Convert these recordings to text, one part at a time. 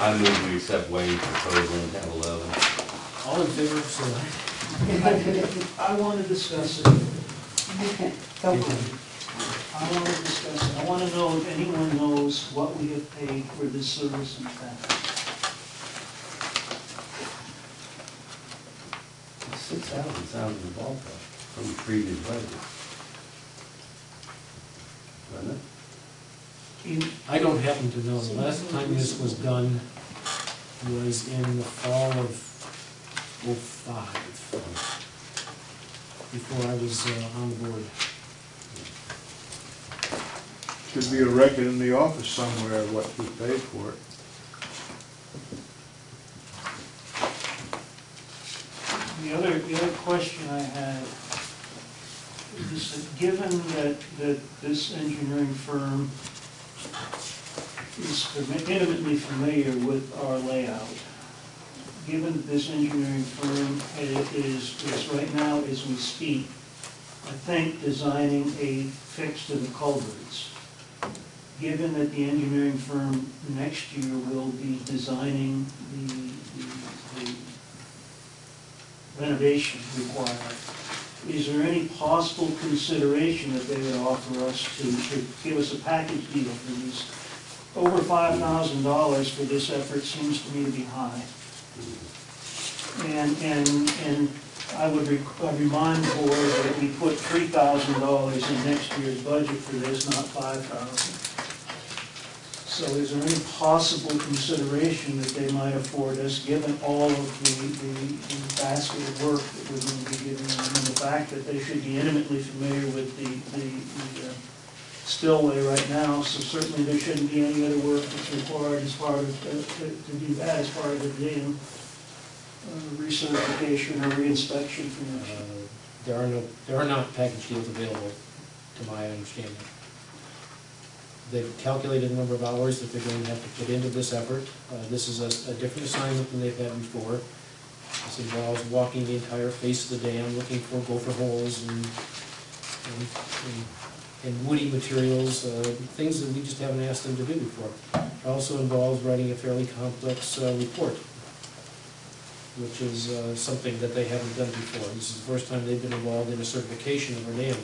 I move we accept Wayne's proposal in tab 11. All in favor, say aye. I want to discuss it. Okay, go on. I want to discuss it. I want to know if anyone knows what we have paid for this service in the past. $6,000 sounds in the ballpark from the previous budget. Doesn't it? I don't happen to know. The last time this was done was in the fall of '05, before I was on the board. Should be a record in the office somewhere of what we paid for it. The other question I had is that given that this engineering firm is intimately familiar with our layout, given that this engineering firm is right now, as we speak, I think designing a fix to the culverts, given that the engineering firm next year will be designing the renovation required, is there any possible consideration that they would offer us to give us a package deal for these? Over $5,000 for this effort seems to me to be high. And I would remind the board that we put $3,000 in next year's budget for this, not $5,000. So is there any possible consideration that they might afford us, given all of the basket of work that we're going to be giving them, and the fact that they should be intimately familiar with the spillway right now, so certainly there shouldn't be any other work that's required as part of, to do that as part of the dam recertification or reinspection for next year. There are not package deals available, to my understanding. They've calculated the number of hours that they're going to have to put into this effort. This is a different assignment than they've had before. This involves walking the entire face of the dam, looking for gopher holes and woody materials, things that we just haven't asked them to do before. It also involves writing a fairly complex report, which is something that they haven't done before. This is the first time they've been involved in a certification of a dam.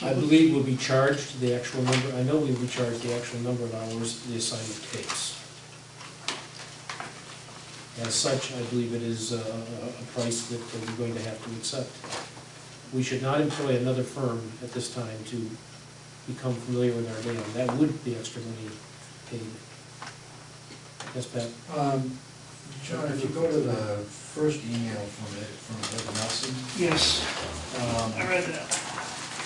I believe we'll be charged the actual number, I know we'll be charged the actual number of hours the assignment takes. As such, I believe it is a price that we're going to have to accept. We should not employ another firm at this time to become familiar with our dam. That would be extra money paid. Yes, Pat? John, if you go to the first email from Ed Nelson. Yes, I read that.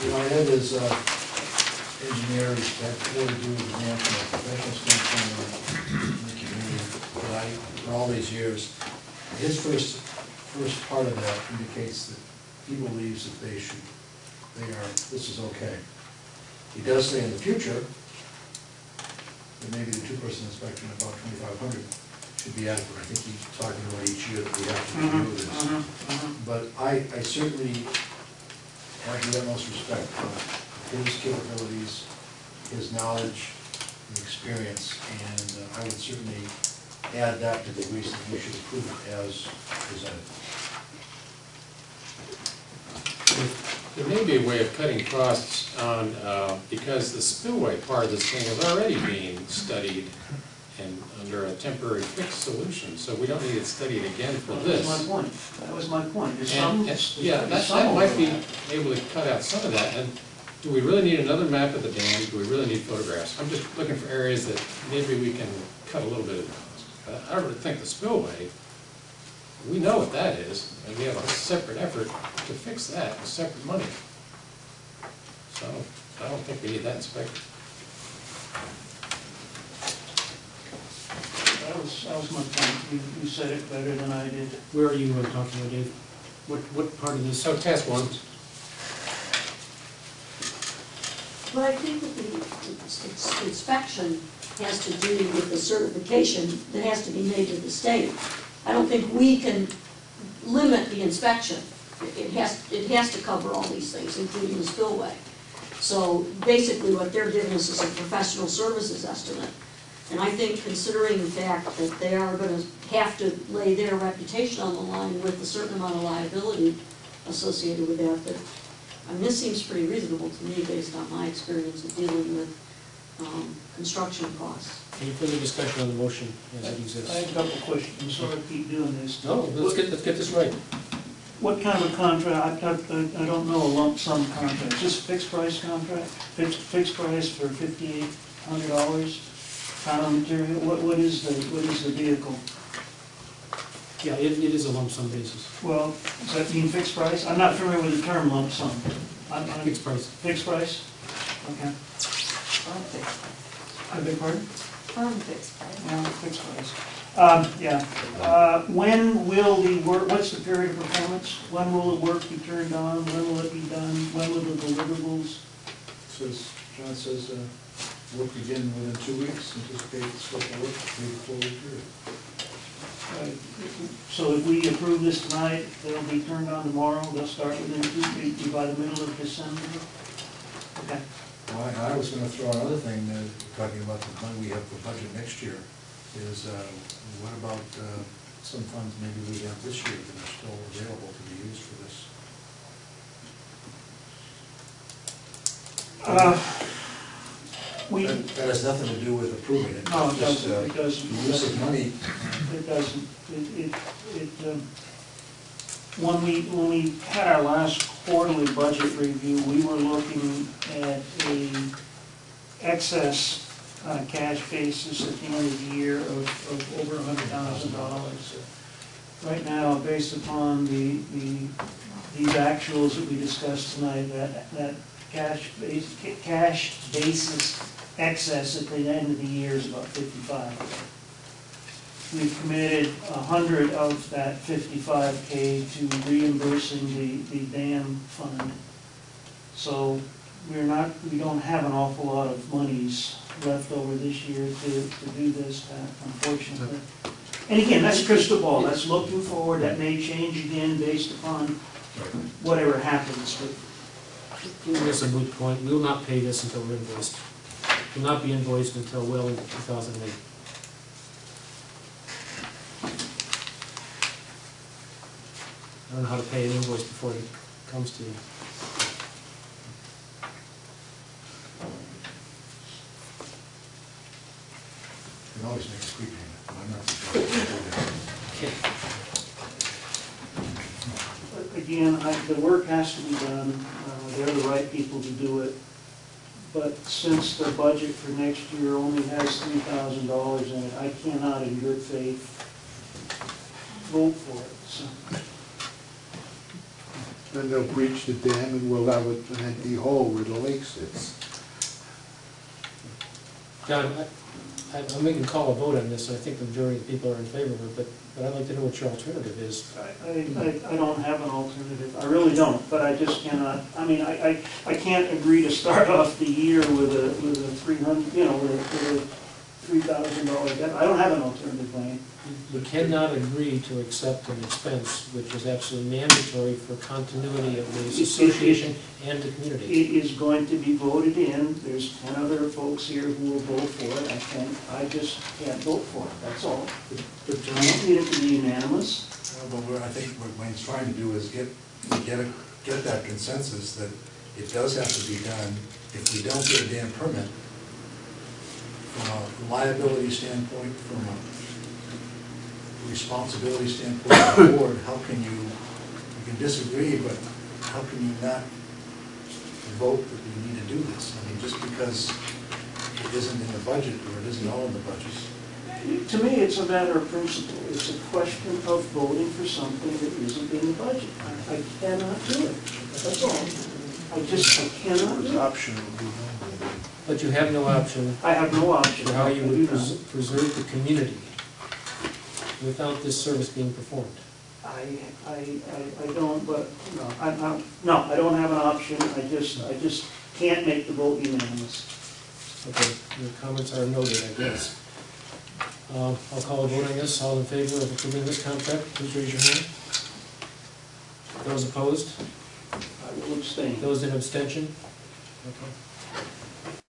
You know, Ed is engineer, he's had more to do with the dam from a professional standpoint in the community, but for all these years, his first part of that indicates that he believes that this is okay. He does say in the future that maybe the two-person inspection of about 2,500 should be adequate. I think he's talking about each year that we have to review this. But I certainly have the utmost respect for his capabilities, his knowledge, and experience, and I would certainly add that to the reason we should approve it as presented. There may be a way of cutting costs on, because the spillway part of this thing is already being studied and under a temporary fixed solution, so we don't need it studied again for this. That was my point. That was my point. Yeah, that might be able to cut out some of that. And do we really need another map of the dam? Do we really need photographs? I'm just looking for areas that maybe we can cut a little bit of cost. I really think the spillway, we know what that is, and we have a separate effort to fix that with separate money. So I don't think we need that inspected. That was my point. You said it better than I did. Where are you talking about, Dave? What part of this? So task one. But I think that the inspection has to do with the certification that has to be made to the state. I don't think we can limit the inspection. It has to cover all these things, including the spillway. So basically what they're giving us is a professional services estimate. And I think considering the fact that they are gonna have to lay their reputation on the line with a certain amount of liability associated with that, I mean, this seems pretty reasonable to me based on my experience of dealing with construction costs. Any further discussion on the motion as it I have exists? a couple of questions, I'm sorry to keep doing this. No, let's get this right. What kind of a contract, I don't know a lump sum contract, just a fixed price contract? Fixed price for $5,800, kind of material, what is the vehicle? Yeah, it is a lump sum basis, Well, does that mean fixed price? I'm not familiar with the term lump sum. I'm fixed price. Fixed price? Okay. I beg pardon? Firm fixed price. Yeah, fixed price. When will the work, what's the period of performance? When will the work be turned on? When will it be done? When will the deliverables? Says, John says, work begin within 2 weeks, anticipate scope of work, 3 to 4 week period. So if we approve this tonight, they'll be turned on tomorrow, they'll start within 2 weeks, by the middle of December? Okay. Well, I was gonna throw another thing, talking about the money we have for budget next year, is what about some funds maybe we have this year that are still available to be used for this? That has nothing to do with approving it. No, it Just, doesn't, it doesn't. Use of money. It doesn't, when we had our last quarterly budget review, we were looking at a excess cash basis at the end of the year of over $100,000. Right now, based upon these actuals that we discussed tonight, that cash basis excess at the end of the year is about 55. We've committed 100 of that 55K to reimbursing the dam fund. So we don't have an awful lot of monies left over this year to do this, unfortunately. And again, that's crystal ball, that's looking forward, that may change again based upon whatever happens, but That's a moot point. We will not pay this until we're invoiced. Will not be invoiced until well into 2008. I don't know how to pay an invoice before it comes to you. You can always make a prepayment, but I'm not sure. But again, the work has to be done, they're the right people to do it. But since the budget for next year only has $3,000 in it, I cannot in good faith vote for it, so. Then they'll breach the dam and we'll have an empty hole where the lake sits. John, I'm making a call a vote on this, so I think the majority of the people are in favor of it, but I'd like to know what your alternative is. I don't have an alternative, I really don't, but I just cannot, I mean, I can't agree to start off the year with a 300, you know, with a $3,000 debt. I don't have an alternative, Wayne. You cannot agree to accept an expense which is absolutely mandatory for continuity of the association and the community. It is going to be voted in, there's 10 other folks here who will vote for it, I just can't vote for it, that's all. I don't need it to be unanimous. But I think what Wayne's trying to do is get that consensus that it does have to be done. If we don't get a dam permit, from a liability standpoint, from a responsibility standpoint of the board, how can you can disagree, but how can you not vote that we need to do this? I mean, just because it isn't in the budget, or it isn't all in the budget. To me, it's a matter of principle. It's a question of voting for something that isn't in the budget. I cannot do it, that's all. I cannot do it. Optional. But you have no option I have no option. for how you I would do not. preserve the community without this service being performed. I don't, but, no, I don't have an option. I just can't make the vote unanimous. Okay, your comments are noted, I guess. I'll call a vote on this. All in favor of approving this contract, please raise your hand. Those opposed? I will abstain. Those in abstention? Okay.